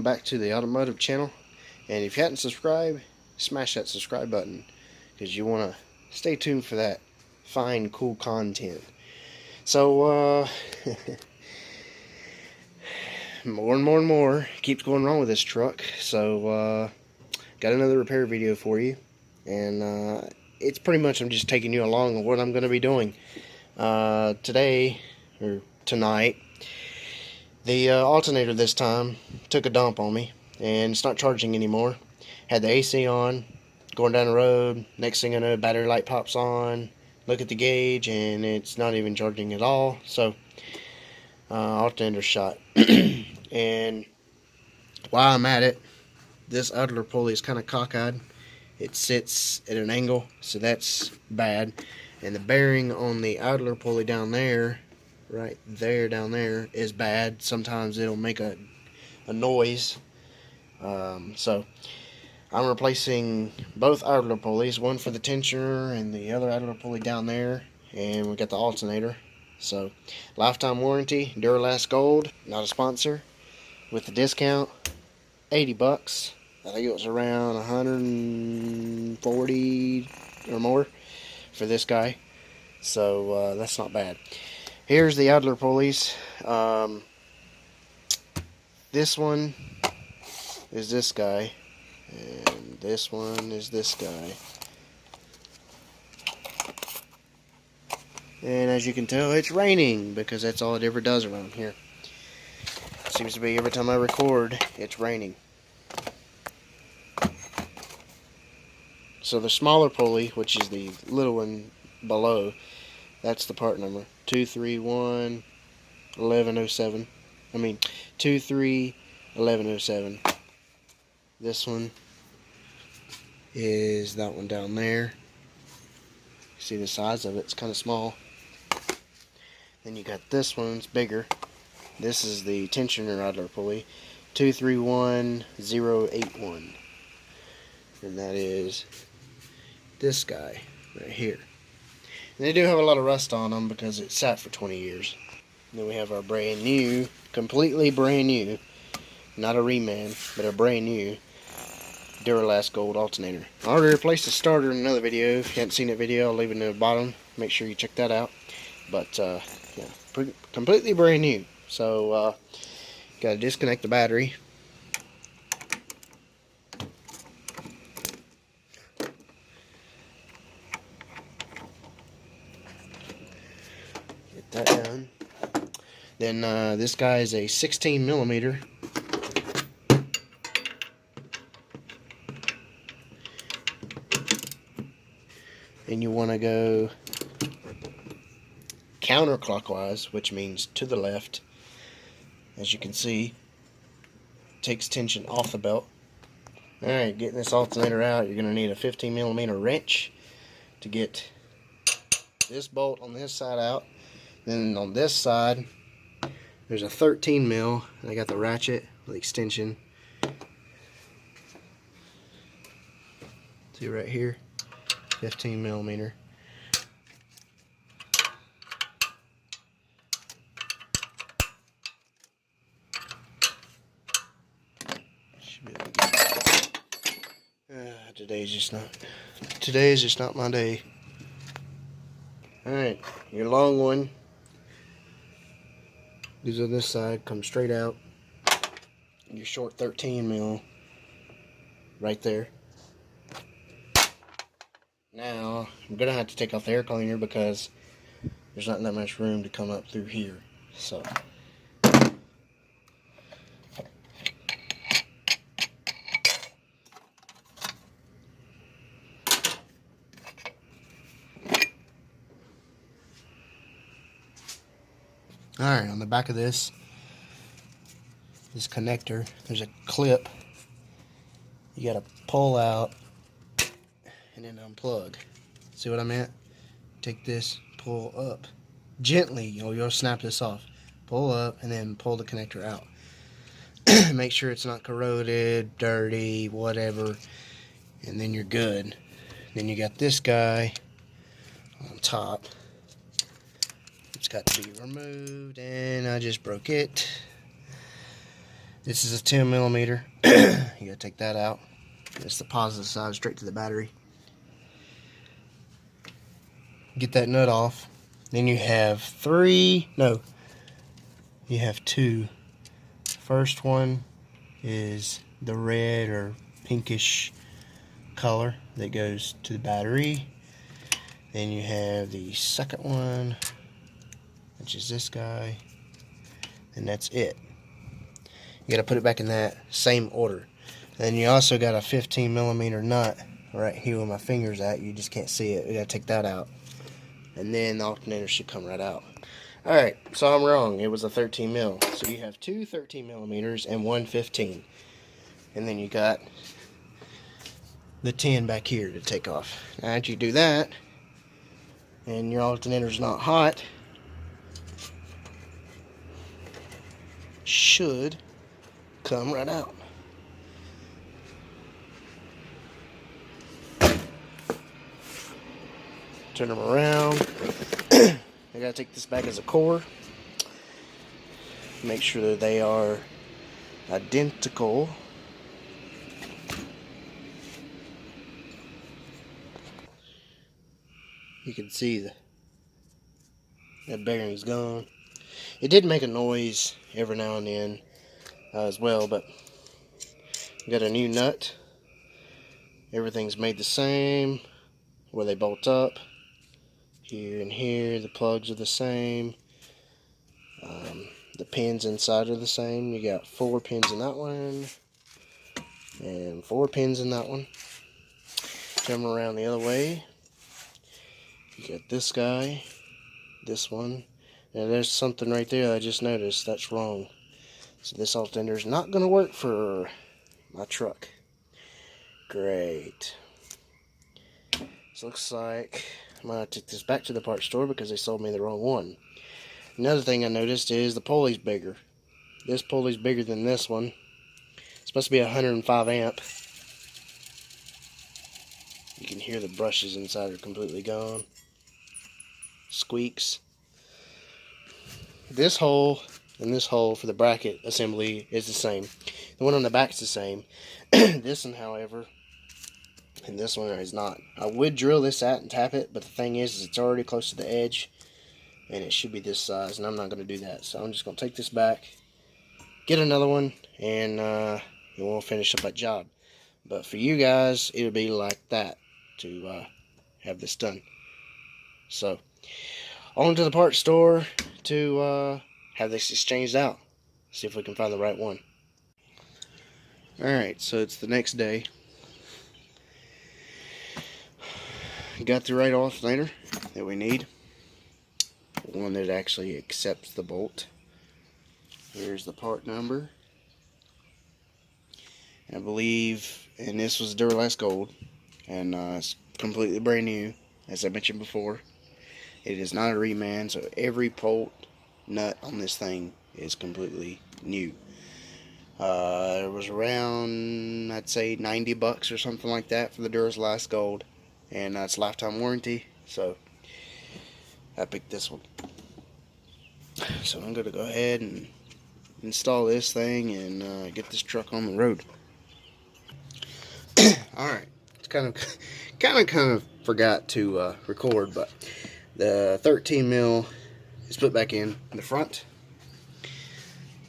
back to the automotive channel. And if you hadn't subscribed, smash that subscribe button, because you want to stay tuned for that fine, cool content. So, more and more and more keeps going wrong with this truck. So, got another repair video for you. And it's pretty much I'm just taking you along with what I'm going to be doing. Today, or tonight, the alternator this time took a dump on me, and it's not charging anymore. Had the AC on, going down the road, next thing I know, battery light pops on, look at the gauge, and it's not even charging at all. So, alternator shot. And while I'm at it, this idler pulley is kind of cockeyed. It sits at an angle, so that's bad. And the bearing on the idler pulley down there, right there, down there, is bad. Sometimes it'll make a noise. So I'm replacing both idler pulleys, one for the tensioner and the other idler pulley down there, and we got the alternator. So lifetime warranty, Duralast Gold, not a sponsor, with the discount, 80 bucks. I think it was around 140 or more for this guy. So that's not bad. Here's the idler pulleys. This one is this guy, and this one is this guy. And as you can tell, it's raining, because that's all it ever does around here. Seems to be every time I record, it's raining. So the smaller pulley, which is the little one below, that's the part number 2311107. I mean 231107. This one is that one down there. See the size of it? It's kind of small. Then you got this one, it's bigger. This is the tensioner idler pulley, 231081. And that is this guy right here. And they do have a lot of rust on them because it sat for 20 years. And then we have our brand new, completely brand new, not a reman, but a brand new Duralast Gold alternator. I already replaced the starter in another video. If you haven't seen that video, I'll leave it in the bottom. Make sure you check that out. But yeah, completely brand new. So got to disconnect the battery. Get that done. Then this guy is a 16 millimeter. And you want to go counterclockwise, which means to the left. As you can see, takes tension off the belt. Alright, getting this alternator out, you're going to need a 15 millimeter wrench to get this bolt on this side out. Then on this side, there's a 13 mil. I got the ratchet with extension. See right here, 15 millimeter. Today's just not my day. Alright, your long one goes on this side, comes straight out. Your short 13 mil right there. Now I'm gonna have to take off the air cleaner because there's not that much room to come up through here. So alright, on the back of this connector, there's a clip you gotta pull out and then unplug. See what I meant? Take this, pull up gently, or you'll snap this off. Pull up and then pull the connector out. Make sure it's not corroded, dirty, whatever, and then you're good. Then you got this guy on top. It's got to be removed, and I just broke it. This is a 10 millimeter. You gotta take that out. That's the positive side, straight to the battery. Get that nut off. Then you have you have two. First one is the red or pinkish color that goes to the battery. Then you have the second one, which is this guy, and that's it. You gotta put it back in that same order. Then you also got a 15 millimeter nut right here where my finger's at. You just can't see it. You gotta take that out, and then the alternator should come right out. Alright, so I'm wrong. It was a 13 mil. So you have two 13 millimeters and one 15. And then you got the 10 back here to take off. Now, after you do that, and your alternator's not hot, should come right out. Turn them around. I gotta take this back as a core. Make sure that they are identical. You can see that bearing's gone. It did make a noise every now and then as well, but got a new nut. Everything's made the same where they bolt up. Here and here, the plugs are the same. The pins inside are the same. You got 4 pins in that one, and 4 pins in that one. Come around the other way. You got this guy, this one. Now there's something right there I just noticed. That's wrong. So this alternator is not going to work for my truck. Great. So looks like I'm going to take this back to the parts store because they sold me the wrong one. Another thing I noticed is the pulley's bigger. This pulley's bigger than this one. It's supposed to be 105 amp. You can hear the brushes inside are completely gone. Squeaks. This hole and this hole for the bracket assembly is the same. The one on the back is the same. This one, however, and this one is not. I would drill this out and tap it, but the thing is it's already close to the edge, and it should be this size, and I'm not going to do that. So I'm just going to take this back, get another one, and we'll finish up that job. But for you guys, it'll be like that to have this done. So on to the parts store to have this exchanged out. See if we can find the right one. Alright, so it's the next day. Got the right alternator that we need. One that actually accepts the bolt. Here's the part number. I believe, and this was Duralast Gold, and it's completely brand new, as I mentioned before. It is not a reman, so every bolt nut on this thing is completely new. It was around, I'd say, 90 bucks or something like that for the Duralast Gold, and it's lifetime warranty, so I picked this one. So I'm going to go ahead and install this thing and get this truck on the road. Alright, it's kind of forgot to record, but the 13 mil is put back in the front.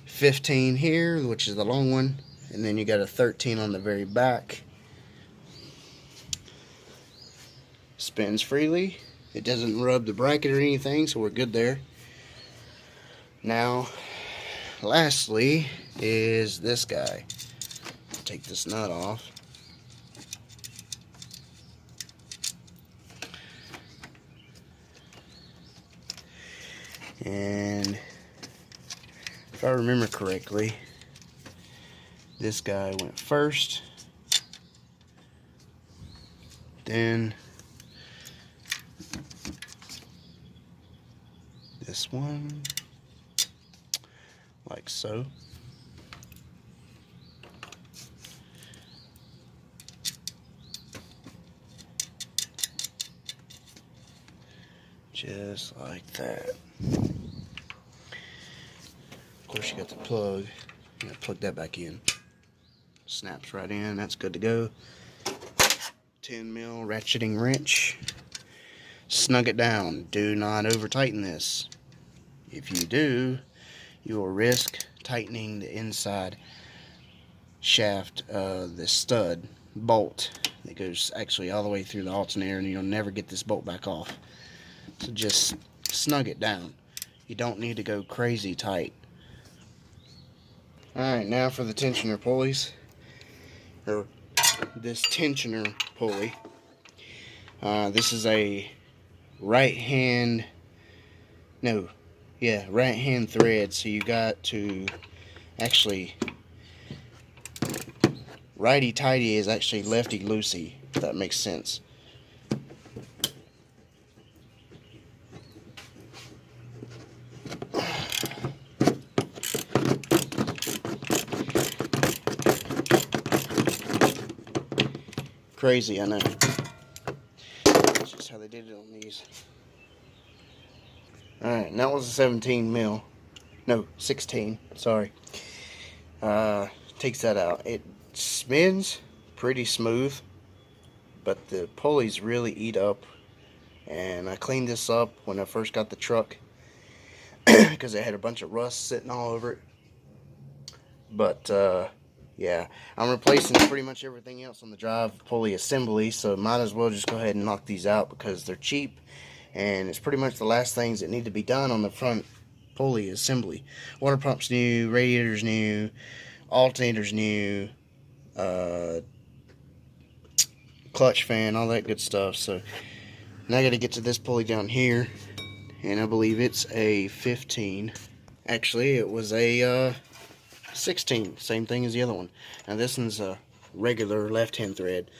15 here, which is the long one, and then you got a 13 on the very back. Spins freely. It doesn't rub the bracket or anything, so we're good there. Now, lastly, is this guy. Take this nut off. And if I remember correctly, this guy went first, then this one, like so. Just like that. Of course, you got the plug Plug that back in. Snaps right in. That's good to go. 10 mil ratcheting wrench. Snug it down. Do not over tighten this. If you do, you will risk tightening the inside shaft of the stud bolt that goes actually all the way through the alternator, and you'll never get this bolt back off. So just snug it down. You don't need to go crazy tight. Alright, now for the tensioner pulleys, or this tensioner pulley. This is a right hand thread, so you got to actually, righty tighty is actually lefty loosey, if that makes sense. Crazy, I know. That's just how they did it on these. Alright, and that was a 17 mil. No, 16, sorry. Takes that out. It spins pretty smooth, but the pulleys really eat up. And I cleaned this up when I first got the truck because it had a bunch of rust sitting all over it. But yeah, I'm replacing pretty much everything else on the drive pulley assembly, so might as well just go ahead and knock these out because they're cheap, and it's pretty much the last things that need to be done on the front pulley assembly. Water pump's new, radiator's new, alternator's new, clutch fan, all that good stuff. So now I got to get to this pulley down here, and I believe it's a 15. Actually, it was a 16, same thing as the other one. Now this one's a regular left-hand thread,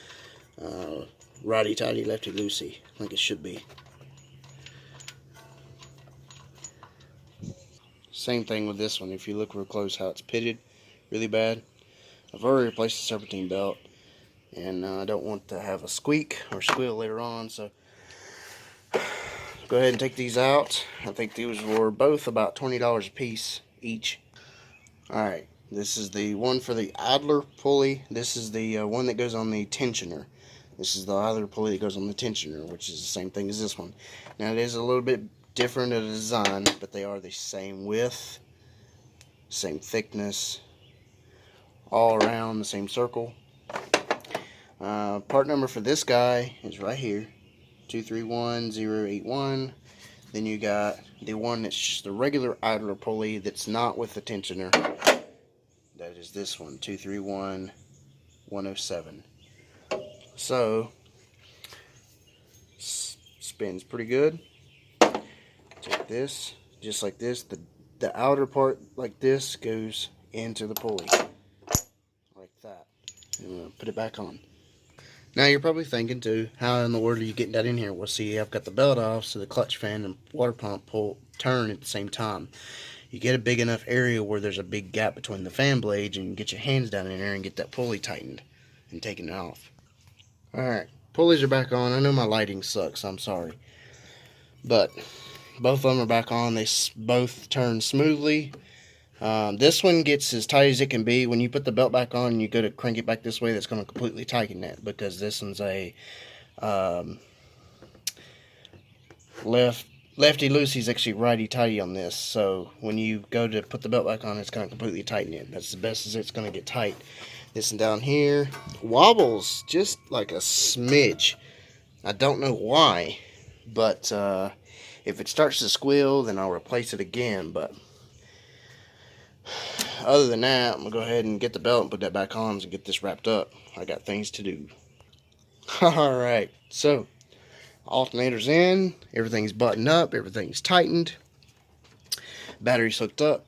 righty-tighty, lefty-loosey, like it should be. Same thing with this one. If you look real close, how it's pitted really bad. I've already replaced the serpentine belt, and I don't want to have a squeak or squeal later on, so go ahead and take these out. I think these were both about $20 a piece each. Alright, this is the one for the idler pulley. This is the one that goes on the tensioner. This is the idler pulley that goes on the tensioner, which is the same thing as this one. Now it is a little bit different in the design, but they are the same width, same thickness, all around the same circle. Part number for this guy is right here, 231081. Then you got the one that's just the regular idler pulley that's not with the tensioner. That is this one, 231107. So spins pretty good. Take this, just like this. The outer part, like this, goes into the pulley, like that. And we'll put it back on. Now you're probably thinking too, how in the world are you getting that in here? Well, see, I've got the belt off, so the clutch fan and water pump turn at the same time. You get a big enough area where there's a big gap between the fan blades, and you can get your hands down in there and get that pulley tightened and taken off. Alright, pulleys are back on. I know my lighting sucks, I'm sorry. But both of them are back on. They both turn smoothly. This one gets as tight as it can be. When you put the belt back on and you go to crank it back this way, that's going to completely tighten it, because this one's a lefty-loosey is actually righty-tighty on this. So when you go to put the belt back on, it's going to completely tighten it. That's the best as it's going to get tight. This one down here wobbles just like a smidge. I don't know why, but if it starts to squeal, then I'll replace it again. But other than that, I'm going to go ahead and get the belt and put that back on and get this wrapped up. I got things to do. Alright, so alternator's in, everything's buttoned up, everything's tightened, battery's hooked up.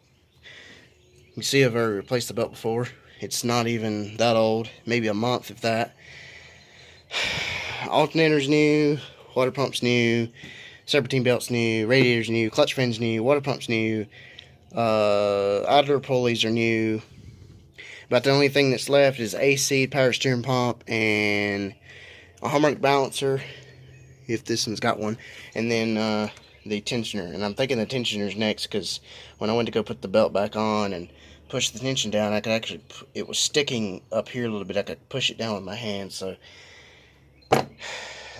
You see I've already replaced the belt before. It's not even that old, maybe a month if that. Alternator's new, water pump's new, serpentine belt's new, radiator's new, clutch fan's new, water pump's new, idler pulleys are new. About the only thing that's left is AC, power steering pump, and a harmonic balancer, if this one's got one, and then the tensioner. And I'm thinking the tensioner's next, because when I went to go put the belt back on and push the tension down, I could actually, it was sticking up here a little bit, I could push it down with my hand. So it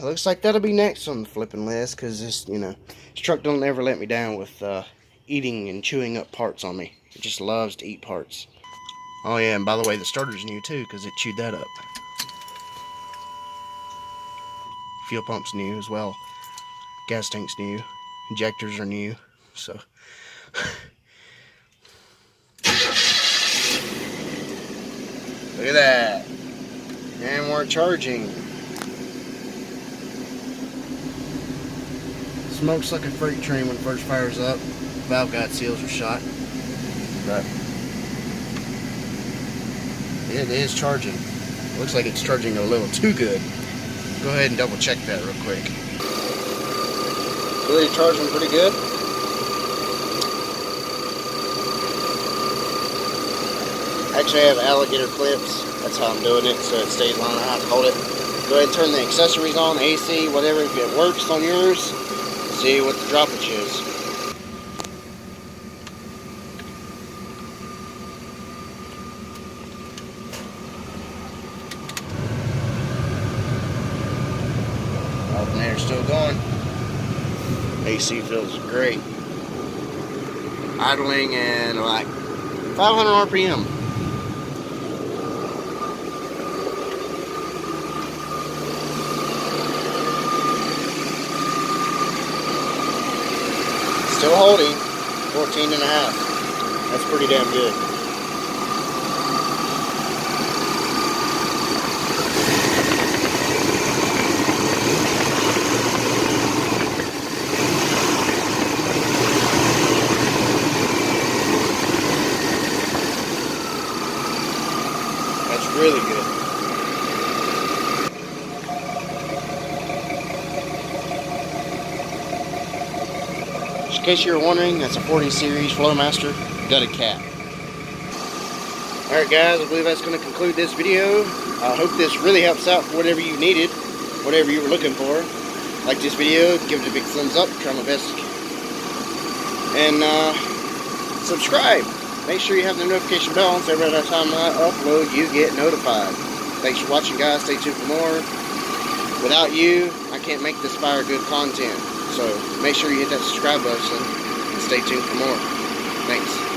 looks like that'll be next on the flipping list, because this, you know, this truck don't ever let me down with eating and chewing up parts on me. It just loves to eat parts. Oh yeah, and by the way, the starter's new too, because it chewed that up. Fuel pump's new as well. Gas tank's new. Injectors are new. So look at that. And we're charging. Smokes like a freight train when it first fires up. Valve guide seals are shot. But it is charging. Looks like it's charging a little too good. Go ahead and double check that real quick. Really charging pretty good. Actually, I have alligator clips. That's how I'm doing it, so it stays on. I have to hold it. Go ahead and turn the accessories on, AC, whatever, if it works on yours. See what the droppage is. Alternator's still going. AC feels great. Idling at like 500 RPM. Still holding 14.5. That's pretty damn good. That's really good. Just in case you were wondering, that's a 40 series Flowmaster gutted cap. Alright guys, I believe that's going to conclude this video. I hope this really helps out for whatever you needed, whatever you were looking for. Like this video, give it a big thumbs up, try my best. And subscribe. Make sure you have the notification bell on so every time I upload, you get notified. Thanks for watching, guys. Stay tuned for more. Without you, I can't make this fire good content. So make sure you hit that subscribe button and stay tuned for more. Thanks.